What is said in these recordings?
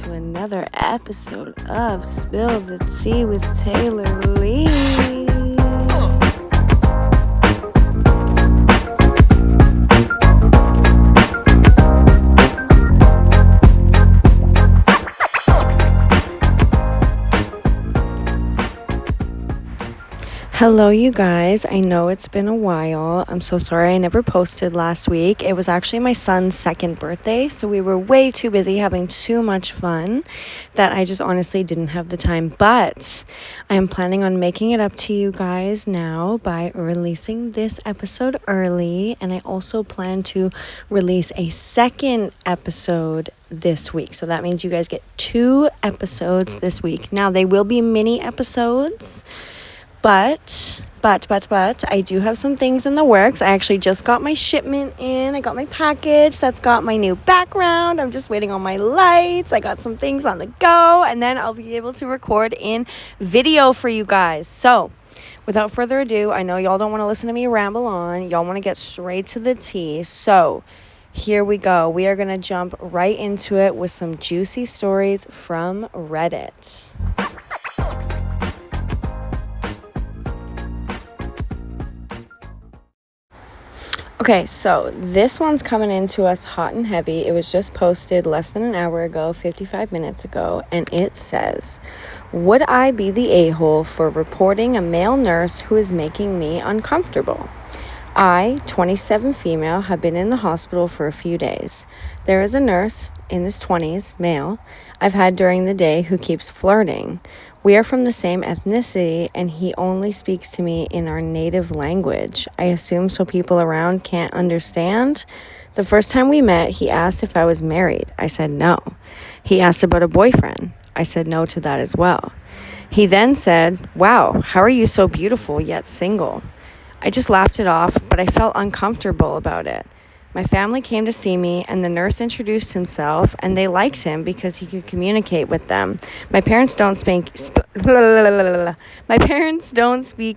to another episode of Spill the Tea with Taylor Leigh. Hello, you guys. I know it's been a while. I'm so sorry I never posted last week. It was actually my son's second birthday, so we were way too busy having too much fun that I just honestly didn't have the time. But I am planning on making it up to you guys now by releasing this episode early, and I also plan to release a second episode this week. So that means you guys get 2 episodes this week. Now, they will be mini episodes. But I do have some things in the works. I actually just got my shipment in. I got my package that's got my new background. I'm just waiting on my lights. I got some things on the go, and then I'll be able to record in video for you guys. So, without further ado, I know y'all don't want to listen to me ramble on. Y'all want to get straight to the tea. So, here we go. We are going to jump right into it with some juicy stories from Reddit. Okay, so this one's coming into us hot and heavy. It was just posted less than an hour ago, 55 minutes ago, and it says, "Would I be the a-hole for reporting a male nurse who is making me uncomfortable? I, 27 female, have been in the hospital for a few days. There is a nurse in his 20s, male, I've had during the day who keeps flirting. We are from the same ethnicity, and he only speaks to me in our native language. I assume so people around can't understand. The first time we met, he asked if I was married. I said no. He asked about a boyfriend. I said no to that as well. He then said, 'Wow, how are you so beautiful yet single?' I just laughed it off, but I felt uncomfortable about it. My family came to see me, and the nurse introduced himself, and they liked him because he could communicate with them. My parents don't speak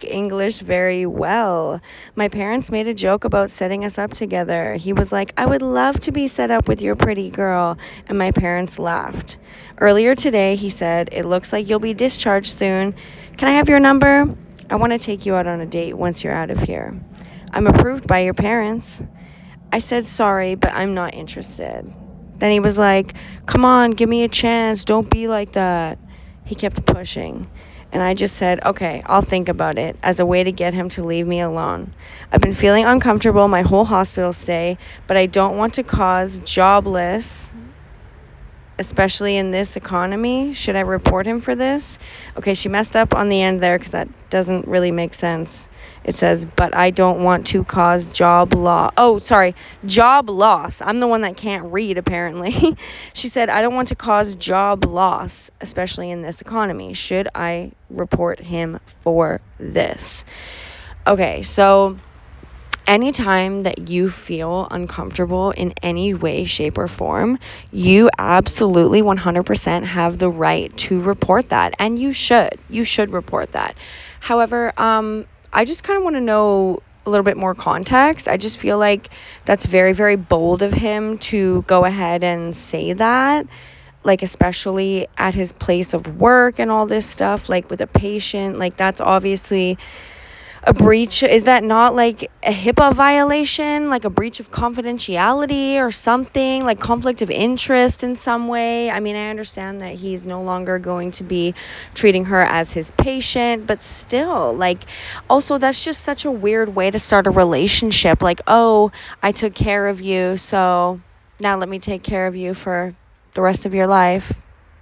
English very well. My parents made a joke about setting us up together. He was like, 'I would love to be set up with your pretty girl,' and my parents laughed. Earlier today, he said, 'It looks like you'll be discharged soon. Can I have your number? I want to take you out on a date once you're out of here. I'm approved by your parents.' I said, 'Sorry, but I'm not interested.' Then he was like, 'Come on, give me a chance. Don't be like that.' He kept pushing. And I just said, 'Okay, I'll think about it,' as a way to get him to leave me alone. I've been feeling uncomfortable my whole hospital stay, but I don't want to cause jobless, especially in this economy. Should I report him for this?" Okay, she messed up on the end there because that doesn't really make sense. It says, "But I don't want to cause job loss." Oh, sorry, job loss. I'm the one that can't read, apparently. She said, "I don't want to cause job loss, especially in this economy. Should I report him for this?" Okay, so anytime that you feel uncomfortable in any way, shape, or form, you absolutely 100% have the right to report that. And you should. You should report that. However, I just kind of want to know a little bit more context. I just feel like that's very, very bold of him to go ahead and say that, like, especially at his place of work and all this stuff, like with a patient. Like, that's obviously a breach. Is that not like a HIPPA violation, like a breach of confidentiality or something, like conflict of interest in some way? I mean, I understand that he's no longer going to be treating her as his patient, but still, like, also that's just such a weird way to start a relationship. Like, "Oh, I took care of you, so now let me take care of you for the rest of your life."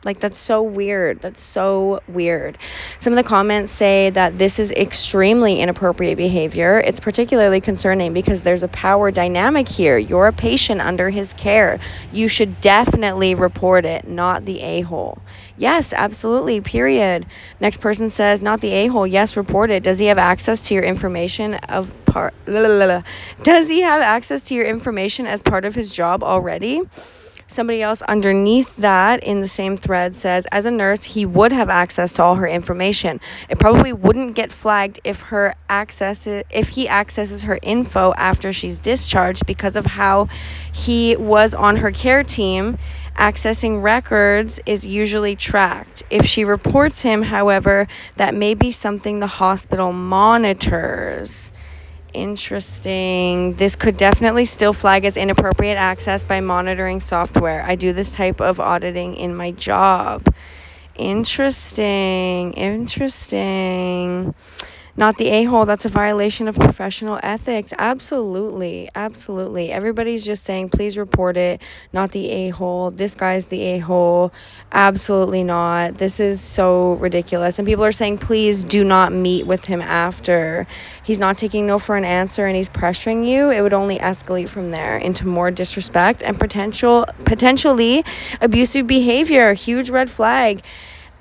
Like, that's so weird. That's so weird. Some of the comments say that this is extremely inappropriate behavior. It's particularly concerning because there's a power dynamic here. You're a patient under his care. You should definitely report it, not the a-hole. Yes, absolutely, period. Next person says, not the a-hole. Yes, report it. Does he have access to your information Does he have access to your information as part of his job already? Somebody else underneath that in the same thread says, as a nurse, he would have access to all her information. It probably wouldn't get flagged if he accesses her info after she's discharged because of how he was on her care team Accessing records is usually tracked. If she reports him, however, that may be something the hospital monitors. Interesting. This could definitely still flag as inappropriate access by monitoring software. I do this type of auditing in my job. Interesting. Not the a-hole. That's a violation of professional ethics. Absolutely. Everybody's just saying, please report it. Not the a-hole. This guy's the a-hole. Absolutely not. This is so ridiculous. And people are saying, please do not meet with him after. He's not taking no for an answer and he's pressuring you. It would only escalate from there into more disrespect and potentially abusive behavior. Huge red flag.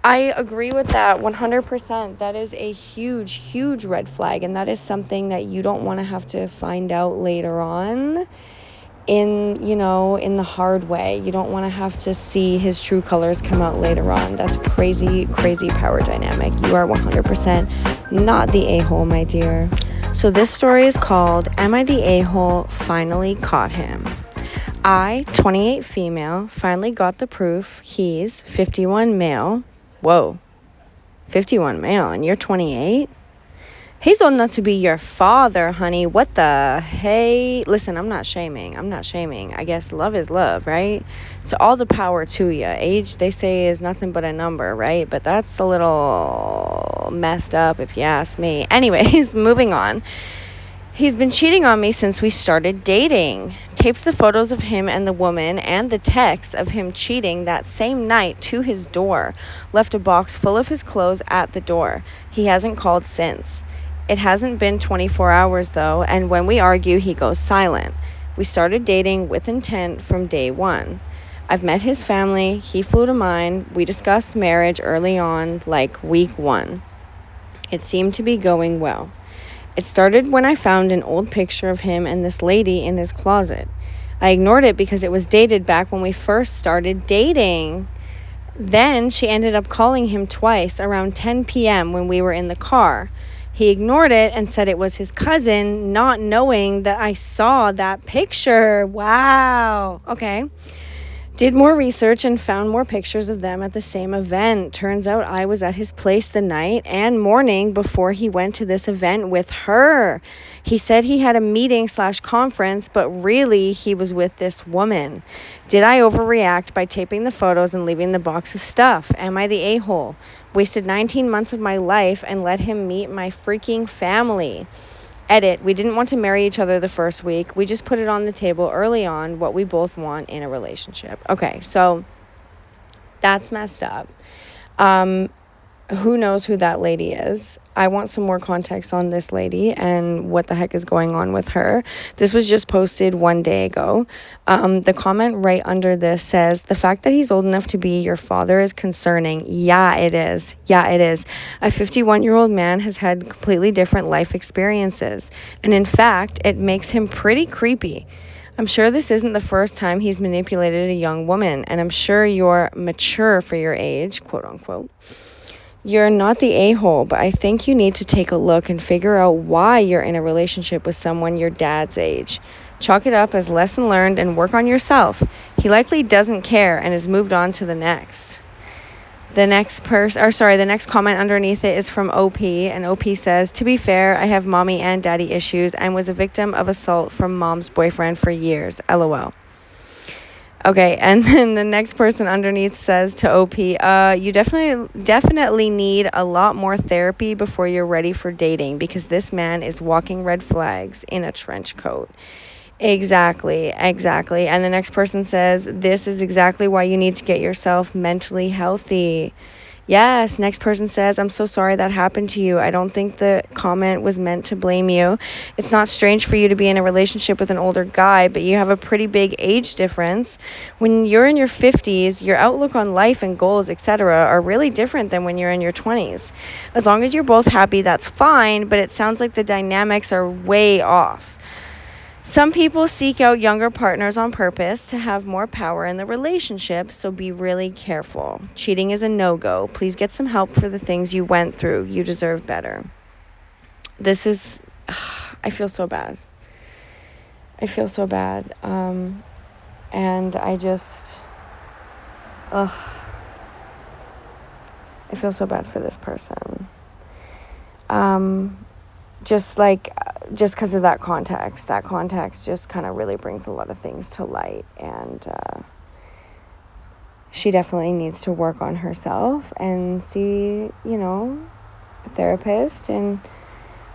I agree with that 100%. That is a huge red flag, and that is something that you don't want to have to find out later on in the hard way. You don't want to have to see his true colors come out later on. That's a crazy power dynamic. You are 100% not the a-hole, my dear. So this story is called Am I the A-Hole? Finally Caught Him. I, 28 female, finally got the proof. He's 51 male. Whoa, 51 male and you're 28? He's old enough to be your father, honey. What the hey? Listen, I'm not shaming. I guess love is love, right? So all the power to you. Age, they say, is nothing but a number, right? But that's a little messed up if you ask me. Anyways, moving on. He's been cheating on me since we started dating. Taped the photos of him and the woman and the texts of him cheating that same night to his door. Left a box full of his clothes at the door. He hasn't called since. It hasn't been 24 hours though, and when we argue, he goes silent. We started dating with intent from day one. I've met his family. He flew to mine. We discussed marriage early on, like week 1. It seemed to be going well. It started when I found an old picture of him and this lady in his closet. I ignored it because it was dated back when we first started dating. Then she ended up calling him twice around 10 p.m. when we were in the car. He ignored it and said it was his cousin, not knowing that I saw that picture. Wow. Okay. Did more research and found more pictures of them at the same event. Turns out I was at his place the night and morning before he went to this event with her. He said he had a meeting/conference, but really he was with this woman. Did I overreact by taping the photos and leaving the box of stuff? Am I the a-hole? Wasted 19 months of my life and let him meet my freaking family. Edit, we didn't want to marry each other the first week. We just put it on the table early on what we both want in a relationship. Okay, so that's messed up. Who knows who that lady is? I want some more context on this lady and what the heck is going on with her. This was just posted 1 day ago. The comment right under this says, the fact that he's old enough to be your father is concerning. Yeah, it is. A 51-year-old man has had completely different life experiences. And in fact, it makes him pretty creepy. I'm sure this isn't the first time he's manipulated a young woman, and I'm sure you're mature for your age, quote unquote. You're not the a-hole, but I think you need to take a look and figure out why you're in a relationship with someone your dad's age. Chalk it up as lesson learned and work on yourself. He likely doesn't care and has moved on to the next. The next comment underneath it is from OP, and OP says, to be fair, I have mommy and daddy issues and was a victim of assault from mom's boyfriend for years. LOL. Okay, and then the next person underneath says to OP, you definitely need a lot more therapy before you're ready for dating because this man is walking red flags in a trench coat. Exactly. And the next person says, this is exactly why you need to get yourself mentally healthy. Yes, next person says, I'm so sorry that happened to you. I don't think the comment was meant to blame you. It's not strange for you to be in a relationship with an older guy, but you have a pretty big age difference. When you're in your 50s, your outlook on life and goals, etc., are really different than when you're in your 20s. As long as you're both happy, that's fine, but it sounds like the dynamics are way off. Some people seek out younger partners on purpose to have more power in the relationship, so be really careful. Cheating is a no-go. Please get some help for the things you went through. You deserve better. I feel so bad. And ugh, I feel so bad for this person. Just because of that context just kind of really brings a lot of things to light, and she definitely needs to work on herself and see, a therapist and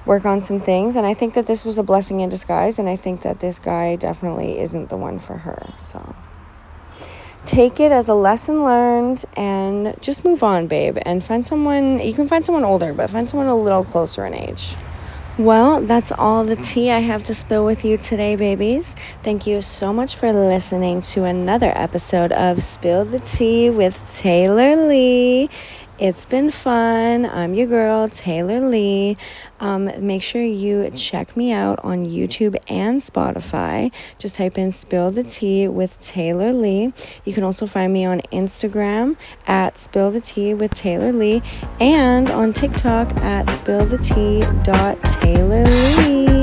work on some things. And I think that this was a blessing in disguise, and I think that this guy definitely isn't the one for her. So take it as a lesson learned and just move on, babe, and find someone. You can find someone older, but find someone a little closer in age. Well, that's all the tea I have to spill with you today, babies. Thank you so much for listening to another episode of Spill the Tea with Taylor Leigh. It's been fun. I'm your girl, Taylor Leigh. Make sure you check me out on YouTube and Spotify. Just type in Spill the Tea with Taylor Leigh. You can also find me on Instagram at Spill the Tea with Taylor Leigh, and on TikTok at spillthetea.taylorleigh.